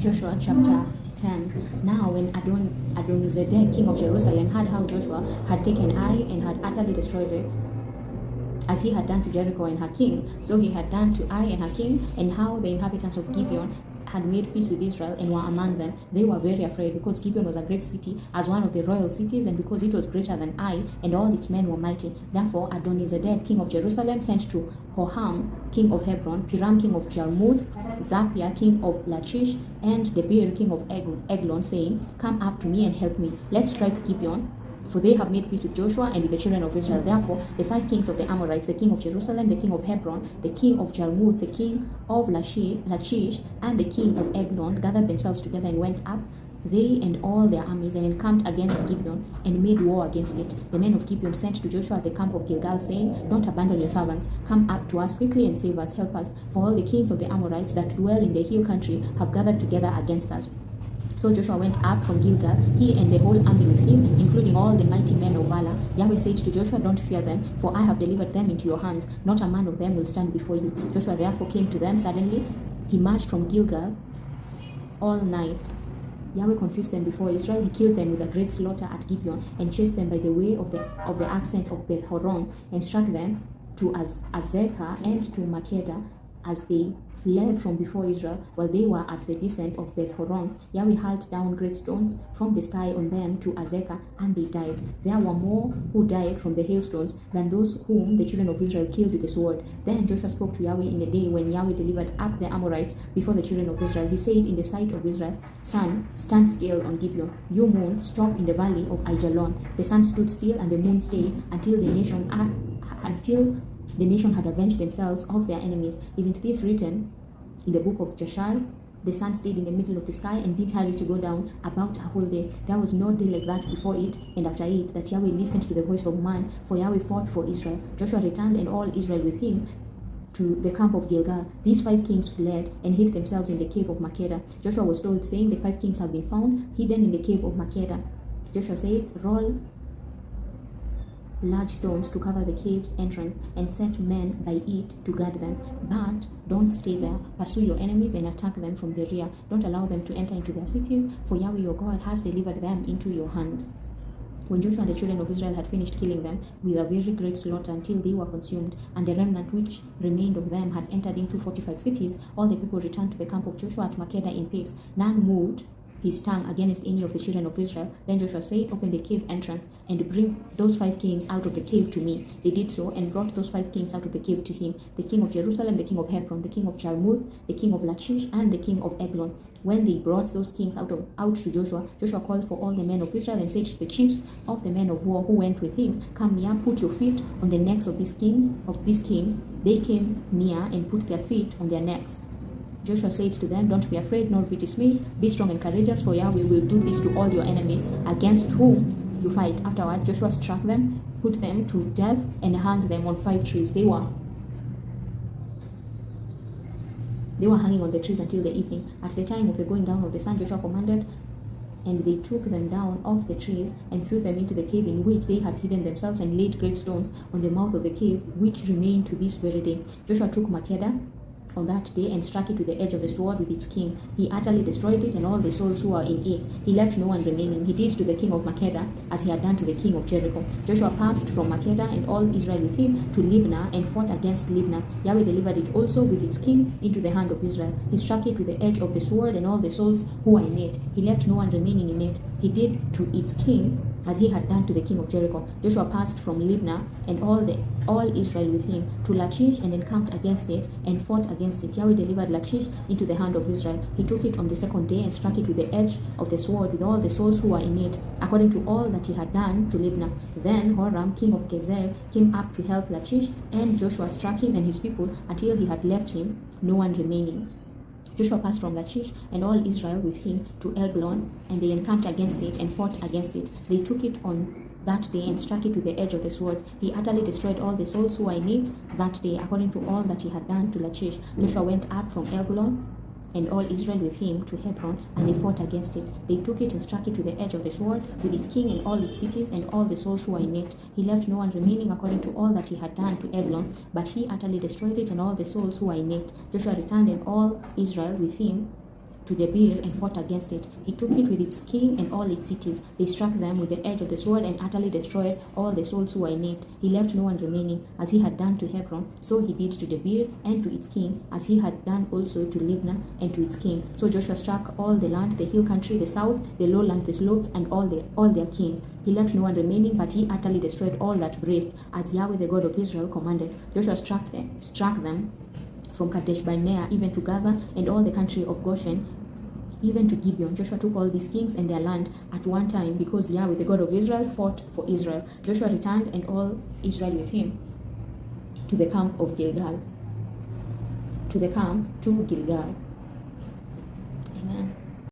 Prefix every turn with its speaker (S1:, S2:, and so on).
S1: Joshua chapter 10. Now when Adonizedek, king of Jerusalem, heard how Joshua had taken Ai and had utterly destroyed it, as he had done to Jericho and her king, so he had done to Ai and her king, and how the inhabitants of Gibeon had made peace with Israel and were among them, they were very afraid, because Gibeon was a great city, as one of the royal cities, and because it was greater than Ai, and all its men were mighty. Therefore Adonizedek, king of Jerusalem, sent to Hoham, king of Hebron, Piram, king of Jarmuth, Zaphia, king of Lachish, and Debir, king of Eglon, saying, Come up to me and help me. Let's strike Gibeon, for they have made peace with Joshua and with the children of Israel. Therefore the 5 kings of the Amorites, the king of Jerusalem, the king of Hebron, the king of Jarmuth, the king of Lachish, and the king of Eglon, gathered themselves together and went up, they and all their armies, and encamped against Gibeon, and made war against it. The men of Gibeon sent to Joshua at the camp of Gilgal, saying, Don't abandon your servants. Come up to us quickly and save us. Help us, for all the kings of the Amorites that dwell in the hill country have gathered together against us. So Joshua went up from Gilgal, he and the whole army with him, including all the mighty men of valor. Yahweh said to Joshua, Don't fear them, for I have delivered them into your hands. Not a man of them will stand before you. Joshua therefore came to them suddenly. He marched from Gilgal all night. Yahweh confused them before Israel. He killed them with a great slaughter at Gibeon, and chased them by the way of the ascent of Beth Horon, and struck them to Azekah and to Makkedah, as they fled from before Israel, while they were at the descent of Beth Horon. Yahweh hurled down great stones from the sky on them to Azekah, and they died. There were more who died from the hailstones than those whom the children of Israel killed with the sword. Then Joshua spoke to Yahweh in the day when Yahweh delivered up the Amorites before the children of Israel. He said in the sight of Israel, Sun, stand still on Gibeon. You moon, stop in the valley of Aijalon. The sun stood still and the moon stayed until the nation had avenged themselves of their enemies. Isn't this written in the book of Jashar? The sun stayed in the middle of the sky and did hurry to go down about a whole day. There was no day like that before it and after it, that Yahweh listened to the voice of man, for Yahweh fought for Israel. Joshua returned and all Israel with him to the camp of Gilgal. These 5 kings fled and hid themselves in the cave of Makkedah. Joshua was told, saying, The 5 kings have been found hidden in the cave of Makkedah. Joshua said, Roll large stones to cover the cave's entrance, and set men by it to guard them. But don't stay there. Pursue your enemies and attack them from the rear. Don't allow them to enter into their cities, for Yahweh your God has delivered them into your hand. When Joshua and the children of Israel had finished killing them with a very great slaughter until they were consumed, and the remnant which remained of them had entered into fortified cities, all the people returned to the camp of Joshua at Makkedah in peace. None moved his tongue against any of the children of Israel. Then Joshua said, Open the cave entrance and bring those 5 kings out of the cave to me. They did so and brought those 5 kings out of the cave to him, the king of Jerusalem, the king of Hebron, the king of Jarmuth, the king of Lachish, and the king of Eglon. When they brought those kings out to Joshua, Joshua called for all the men of Israel and said to the chiefs of the men of war who went with him, Come near, put your feet on the necks of these kings. They came near and put their feet on their necks. Joshua said to them, Don't be afraid, nor be dismayed. Be strong and courageous, for Yahweh will do this to all your enemies against whom you fight. Afterward, Joshua struck them, put them to death, and hung them on 5 trees. They were hanging on the trees until the evening. At the time of the going down of the sun, Joshua commanded, and they took them down off the trees and threw them into the cave in which they had hidden themselves, and laid great stones on the mouth of the cave, which remain to this very day. Joshua took Makkedah on that day and struck it with the edge of the sword with its king. He utterly destroyed it and all the souls who were in it. He left no one remaining. He did to the king of Makkedah as he had done to the king of Jericho. Joshua passed from Makkedah and all Israel with him to Libnah and fought against Libnah. Yahweh delivered it also with its king into the hand of Israel. He struck it with the edge of the sword and all the souls who were in it. He left no one remaining in it. He did to its king as he had done to the king of Jericho. Joshua passed from Libnah and all Israel with him to Lachish and encamped against it and fought against it. Yahweh delivered Lachish into the hand of Israel. He took it on the 2nd day and struck it with the edge of the sword with all the souls who were in it, according to all that he had done to Libnah. Then Horam, king of Gezer, came up to help Lachish, and Joshua struck him and his people until he had left him no one remaining. Joshua passed from Lachish and all Israel with him to Eglon, and they encamped against it and fought against it. They took it on that day and struck it with the edge of the sword. He utterly destroyed all the souls who were in it that day, according to all that he had done to Lachish. Joshua went up from Eglon and all Israel with him to Hebron, and they fought against it. They took it and struck it with the edge of the sword, with its king and all its cities and all the souls who were in it. He left no one remaining according to all that he had done to Eglon, but he utterly destroyed it and all the souls who were in it. Joshua returned and all Israel with him to Debir and fought against it. He took it with its king and all its cities. They struck them with the edge of the sword and utterly destroyed all the souls who were in it. He left no one remaining. As he had done to Hebron, so he did to Debir and to its king, as he had done also to Libnah and to its king. So Joshua struck all the land, the hill country, the south, the lowland, the slopes, and all their kings. He left no one remaining, but he utterly destroyed all that breathed, as Yahweh the God of Israel commanded. Joshua struck them from Kadesh Barnea even to Gaza and all the country of Goshen, even to Gibeon. Joshua took all these kings and their land at one time, because Yahweh the God of Israel fought for Israel. Joshua returned and all Israel with him to the camp of Gilgal. To Gilgal.